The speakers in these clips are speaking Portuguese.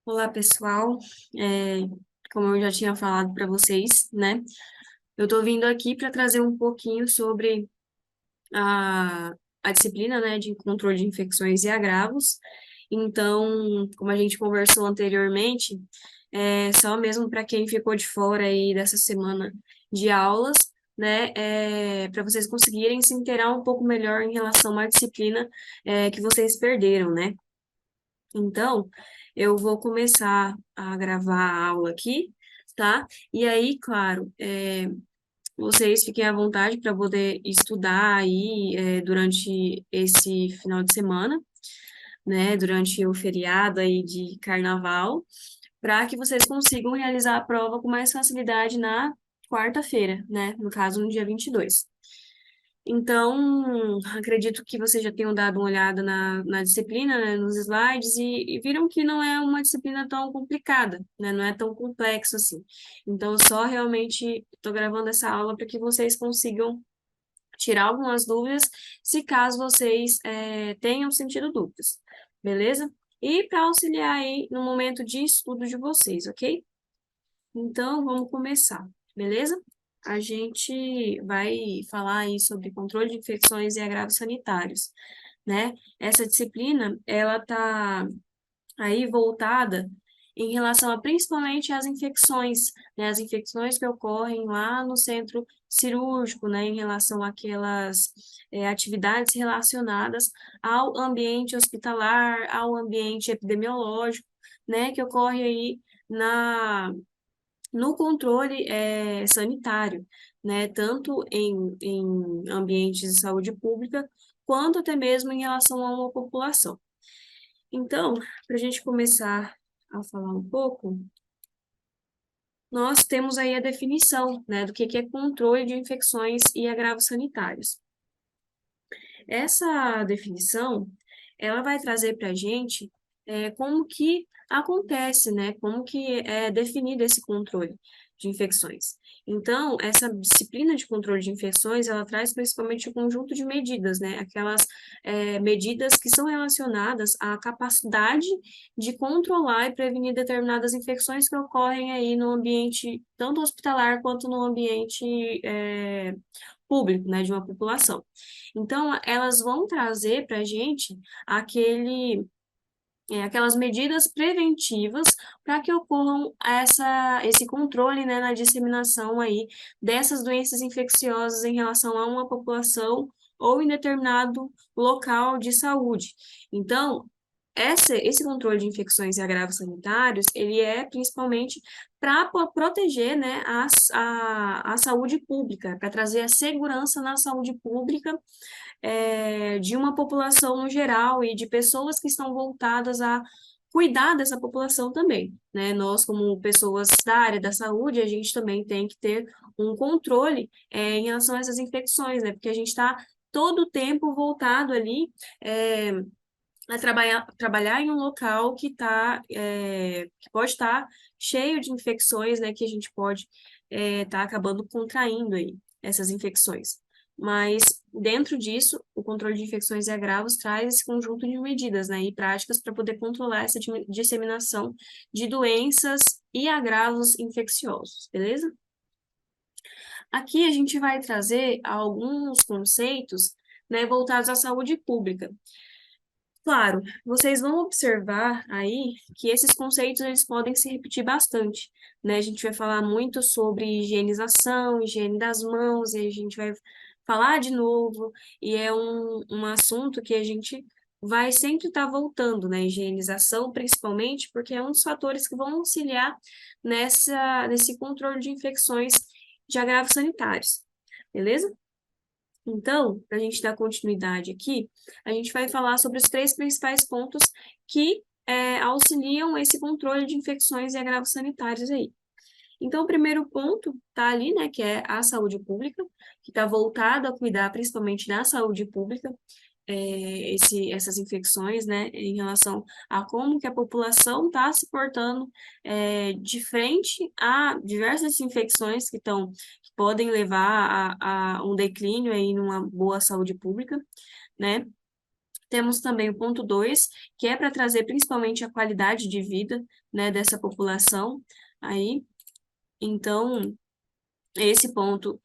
Olá, pessoal. É, Como eu já tinha falado para vocês, né? Eu estou vindo aqui para trazer um pouquinho sobre a, a disciplina, né, de controle de infecções e agravos. Então, como a gente conversou anteriormente, só mesmo para quem ficou de fora aí dessa semana de aulas, né, para vocês conseguirem se inteirar um pouco melhor em relação à disciplina, que vocês perderam, né? Então, eu vou começar a gravar a aula aqui, tá? E aí, claro, vocês fiquem à vontade para poder estudar aí durante esse final de semana, né? Durante o feriado aí de carnaval, para que vocês consigam realizar a prova com mais facilidade na quarta-feira, né? No caso, no dia 22. Então, acredito que vocês já tenham dado uma olhada na disciplina, né, nos slides, e viram que não é uma disciplina tão complicada, né, não é tão complexo assim. Então, eu só realmente estou gravando essa aula para que vocês consigam tirar algumas dúvidas, se caso vocês tenham sentido dúvidas, beleza? E para auxiliar aí no momento de estudo de vocês, ok? Então, vamos começar, beleza? A gente vai falar aí sobre controle de infecções e agravos sanitários, né? Essa disciplina, ela tá aí voltada em relação a principalmente às infecções, né? As infecções que ocorrem lá no centro cirúrgico, né? Em relação àquelas atividades relacionadas ao ambiente hospitalar, ao ambiente epidemiológico, né? Que ocorre aí na no controle sanitário, né, tanto em ambientes de saúde pública, quanto até mesmo em relação a uma população. Então, para a gente começar a falar um pouco, nós temos aí a definição, né, do que é controle de infecções e agravos sanitários. Essa definição, ela vai trazer para a gente como que acontece, né? Como que é definido esse controle de infecções. Então, essa disciplina de controle de infecções, ela traz principalmente um conjunto de medidas, né? Aquelas medidas que são relacionadas à capacidade de controlar e prevenir determinadas infecções que ocorrem aí no ambiente, tanto hospitalar quanto no ambiente público, né, de uma população. Então, elas vão trazer para a gente aquelas medidas preventivas para que ocorram esse controle, né, na disseminação aí dessas doenças infecciosas em relação a uma população ou em determinado local de saúde. Então, esse controle de infecções e agravos sanitários, ele é principalmente para proteger, né, a saúde pública, para trazer a segurança na saúde pública de uma população no geral e de pessoas que estão voltadas a cuidar dessa população também, né? Nós, como pessoas da área da saúde, a gente também tem que ter um controle em relação a essas infecções, né? Porque a gente está todo o tempo voltado ali a trabalhar em um local que pode estar cheio de infecções, né? Que a gente pode estar acabando contraindo aí essas infecções. Mas dentro disso, o controle de infecções e agravos traz esse conjunto de medidas, né, e práticas para poder controlar essa disseminação de doenças e agravos infecciosos, beleza? Aqui a gente vai trazer alguns conceitos, né, voltados à saúde pública. Claro, vocês vão observar aí que esses conceitos eles podem se repetir bastante, né? A gente vai falar muito sobre higienização, higiene das mãos, e a gente vai falar de novo, e é um assunto que a gente vai sempre estar voltando, né? Higienização, principalmente, porque é um dos fatores que vão auxiliar nesse controle de infecções de agravos sanitários, beleza? Então, para a gente dar continuidade aqui, a gente vai falar sobre os três principais pontos que auxiliam esse controle de infecções e agravos sanitários aí. Então, o primeiro ponto está ali, né, que é a saúde pública, que está voltado a cuidar principalmente da saúde pública, essas infecções, né, em relação a como que a população está se portando de frente a diversas infecções que podem levar a um declínio aí numa boa saúde pública, né? Temos também o ponto 2, que é para trazer principalmente a qualidade de vida, né, dessa população aí. Então, esse ponto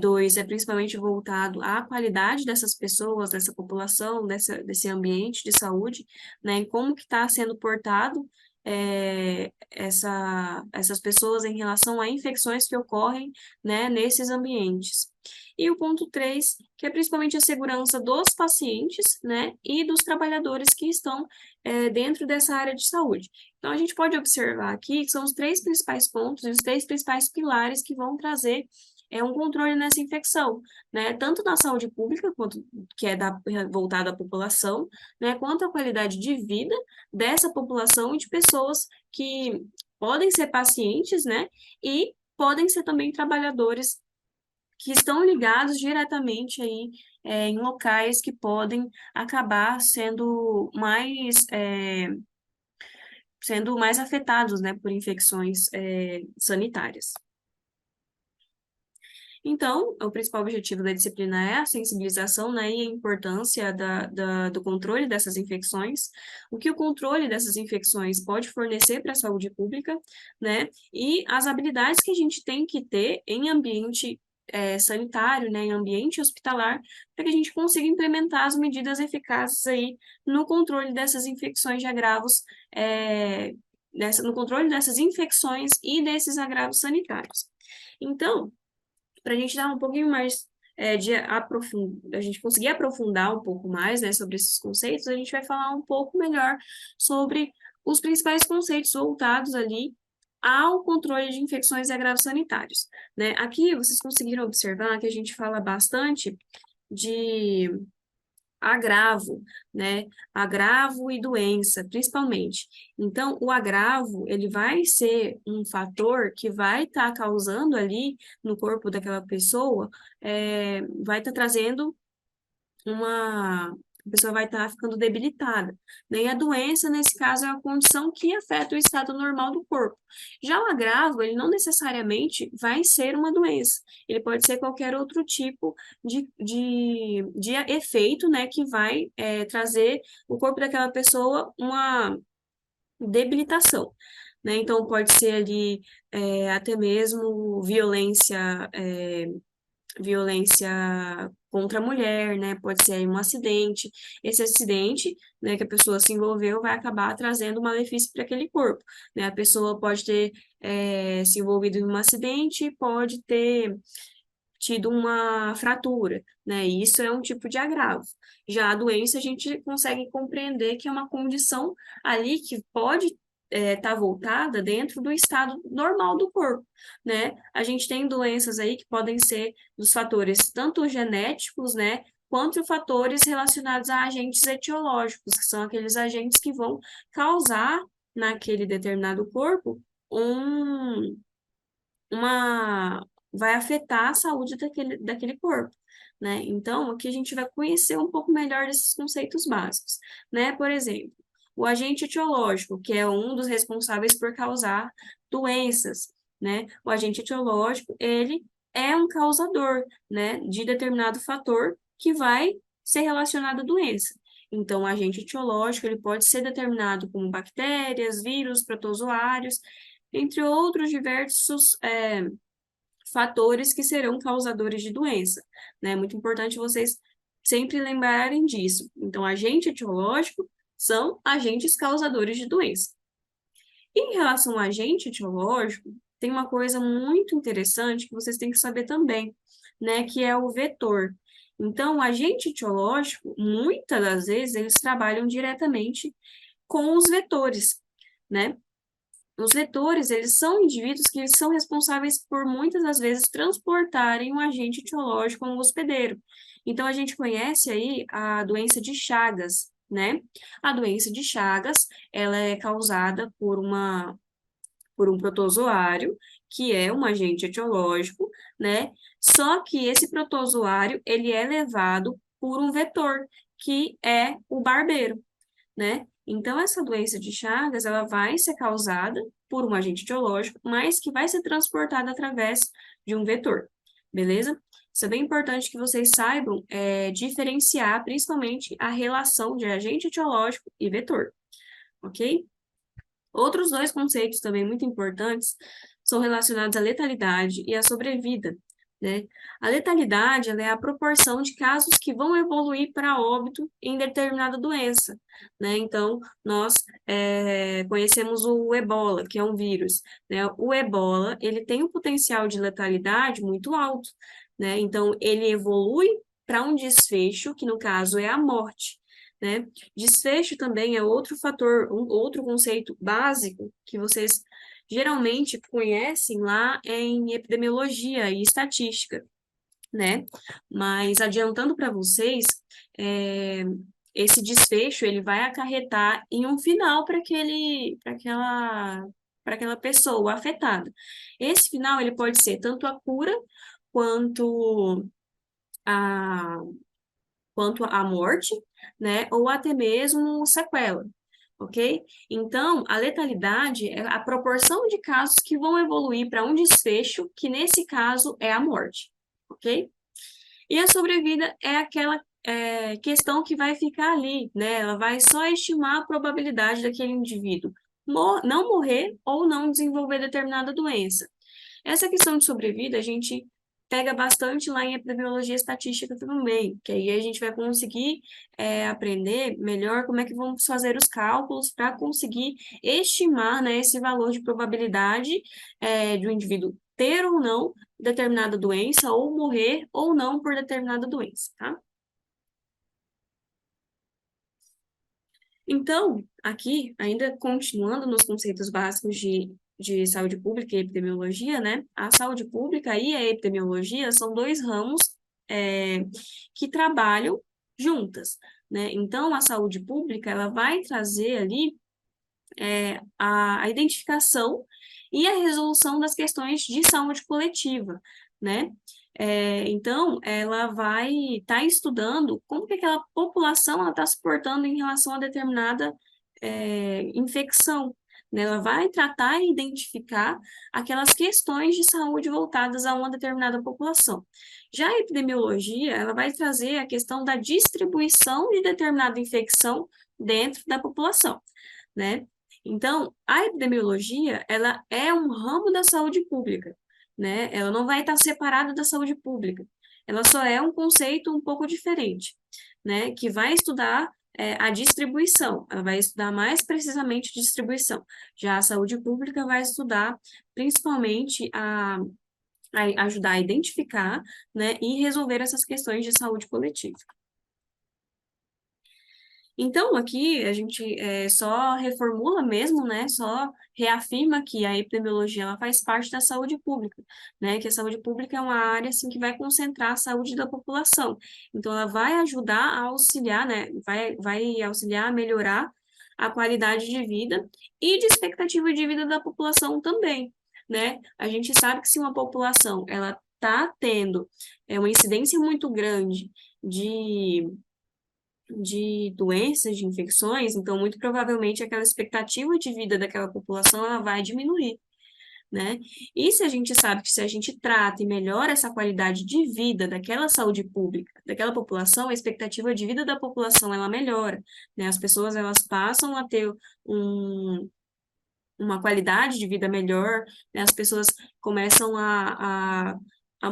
2 é principalmente voltado à qualidade dessas pessoas, dessa população, desse ambiente de saúde, né, e como que está sendo portado essas pessoas em relação a infecções que ocorrem, né, nesses ambientes. E o ponto 3, que é principalmente a segurança dos pacientes, né, e dos trabalhadores que estão dentro dessa área de saúde. Então, a gente pode observar aqui que são os três principais pontos e os três principais pilares que vão trazer um controle nessa infecção, né? Tanto na saúde pública, quanto que é voltada à população, né? Quanto à qualidade de vida dessa população e de pessoas que podem ser pacientes, né? E podem ser também trabalhadores que estão ligados diretamente aí em locais que podem acabar sendo mais afetados, né, por infecções sanitárias. Então, o principal objetivo da disciplina é a sensibilização, né, e a importância do controle dessas infecções, o que o controle dessas infecções pode fornecer para a saúde pública, né, e as habilidades que a gente tem que ter em ambiente sanitário, né, em ambiente hospitalar, para que a gente consiga implementar as medidas eficazes aí no controle dessas infecções de agravos, no controle dessas infecções e desses agravos sanitários. Então, para a gente dar um pouquinho mais a gente conseguir aprofundar um pouco mais, né, sobre esses conceitos, a gente vai falar um pouco melhor sobre os principais conceitos voltados ali ao controle de infecções e agravos sanitários, né? Aqui vocês conseguiram observar que a gente fala bastante de agravo, né? Agravo e doença, principalmente. Então, o agravo, ele vai ser um fator que vai estar causando ali no corpo daquela pessoa, vai estar trazendo uma... A pessoa vai estar ficando debilitada, né? E a doença, nesse caso, é uma condição que afeta o estado normal do corpo. Já o agravo, ele não necessariamente vai ser uma doença. Ele pode ser qualquer outro tipo de efeito, né? Que vai trazer o corpo daquela pessoa uma debilitação, né? Então, pode ser ali até mesmo violência contra a mulher, né? Pode ser aí um acidente. Esse acidente, né, que a pessoa se envolveu vai acabar trazendo um malefício para aquele corpo, né? A pessoa pode ter se envolvido em um acidente, pode ter tido uma fratura, né? E isso é um tipo de agravo. Já a doença, a gente consegue compreender que é uma condição ali que pode estar voltada dentro do estado normal do corpo, né? A gente tem doenças aí que podem ser dos fatores tanto genéticos, né? Quanto fatores relacionados a agentes etiológicos, que são aqueles agentes que vão causar naquele determinado corpo um, uma vai afetar a saúde daquele corpo, né? Então, aqui a gente vai conhecer um pouco melhor desses conceitos básicos, né? Por exemplo, o agente etiológico, que é um dos responsáveis por causar doenças, né? O agente etiológico, ele é um causador, né, de determinado fator que vai ser relacionado à doença. Então, o agente etiológico, ele pode ser determinado como bactérias, vírus, protozoários, entre outros diversos fatores que serão causadores de doença, né? É muito importante vocês sempre lembrarem disso. Então, agente etiológico são agentes causadores de doença. Em relação ao agente etiológico, tem uma coisa muito interessante que vocês têm que saber também, né? Que é o vetor. Então, o agente etiológico, muitas das vezes, eles trabalham diretamente com os vetores, né? Os vetores, eles são indivíduos que são responsáveis por muitas das vezes transportarem um agente etiológico a um hospedeiro. Então, a gente conhece aí a doença de Chagas, né? A doença de Chagas, ela é causada por um protozoário, que é um agente etiológico, né? Só que esse protozoário, ele é levado por um vetor, que é o barbeiro, né? Então, essa doença de Chagas, ela vai ser causada por um agente etiológico, mas que vai ser transportada através de um vetor. beleza? Isso é bem importante que vocês saibam diferenciar, principalmente, a relação de agente etiológico e vetor, ok? Outros dois conceitos também muito importantes são relacionados à letalidade e à sobrevida, né? A letalidade, ela é a proporção de casos que vão evoluir para óbito em determinada doença, né? Então, nós conhecemos o ebola, que é um vírus, né? O ebola, ele tem um potencial de letalidade muito alto, né? Então, ele evolui para um desfecho, que no caso é a morte, né? Desfecho também é outro fator, outro conceito básico que vocês geralmente conhecem lá em epidemiologia e estatística, né? Mas adiantando para vocês, é, esse desfecho ele vai acarretar em um final para aquela pessoa afetada. Esse final ele pode ser tanto a cura quanto a morte, né, ou até mesmo sequela, ok? Então, a letalidade é a proporção de casos que vão evoluir para um desfecho, que nesse caso é a morte, ok? E a sobrevida é aquela questão que vai ficar ali, né? Ela vai só estimar a probabilidade daquele indivíduo não morrer ou não desenvolver determinada doença. Essa questão de sobrevida, a gente pega bastante lá em epidemiologia estatística também, que aí a gente vai conseguir aprender melhor como é que vamos fazer os cálculos para conseguir estimar, né, esse valor de probabilidade de um indivíduo ter ou não determinada doença, ou morrer ou não por determinada doença, tá? Então, aqui, ainda continuando nos conceitos básicos de saúde pública e epidemiologia, né? A saúde pública e a epidemiologia são dois ramos que trabalham juntas, né? Então, a saúde pública, ela vai trazer ali a identificação e a resolução das questões de saúde coletiva, né? Então, ela vai estar estudando como que aquela população está se portando em relação a determinada infecção, né? Ela vai tratar e identificar aquelas questões de saúde voltadas a uma determinada população. Já a epidemiologia, ela vai trazer a questão da distribuição de determinada infecção dentro da população, né? Então, a epidemiologia, ela é um ramo da saúde pública, né? Ela não vai estar separada da saúde pública. Ela só é um conceito um pouco diferente, né? Que vai estudar a distribuição, ela vai estudar mais precisamente distribuição. Já a saúde pública vai estudar principalmente a ajudar a identificar, né, e resolver essas questões de saúde coletiva. Então, aqui a gente só reformula mesmo, né? Só reafirma que a epidemiologia ela faz parte da saúde pública, né? Que a saúde pública é uma área assim que vai concentrar a saúde da população. Então, ela vai ajudar a auxiliar, né? Vai auxiliar a melhorar a qualidade de vida e de expectativa de vida da população também, né? A gente sabe que se uma população ela está tendo uma incidência muito grande de doenças, de infecções, então muito provavelmente aquela expectativa de vida daquela população ela vai diminuir, né? E se a gente sabe que se a gente trata e melhora essa qualidade de vida daquela saúde pública, daquela população, a expectativa de vida da população ela melhora, né? As pessoas elas passam a ter um uma qualidade de vida melhor, né? As pessoas começam a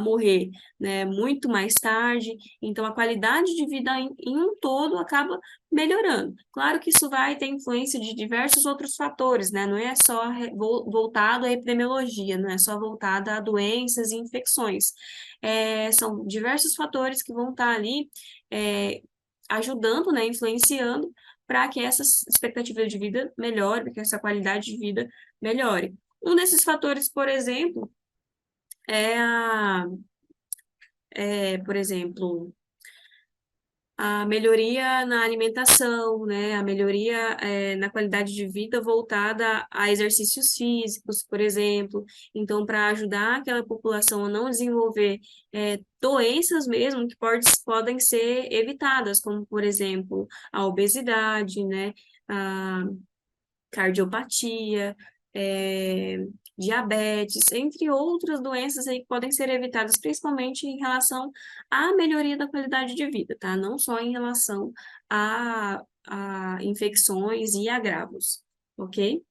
morrer, né, muito mais tarde, então a qualidade de vida em um todo acaba melhorando. Claro que isso vai ter influência de diversos outros fatores, né? Não é só voltado à epidemiologia, não é só voltado a doenças e infecções. São diversos fatores que vão estar ali ajudando, né, influenciando para que essa expectativa de vida melhore, para que essa qualidade de vida melhore. Um desses fatores, por exemplo, é por exemplo, a melhoria na alimentação, né? A melhoria na qualidade de vida voltada a exercícios físicos, por exemplo. Então, para ajudar aquela população a não desenvolver doenças mesmo que podem ser evitadas, como, por exemplo, a obesidade, né? A cardiopatia, diabetes, entre outras doenças aí que podem ser evitadas, principalmente em relação à melhoria da qualidade de vida, tá? Não só em relação a infecções e agravos, ok?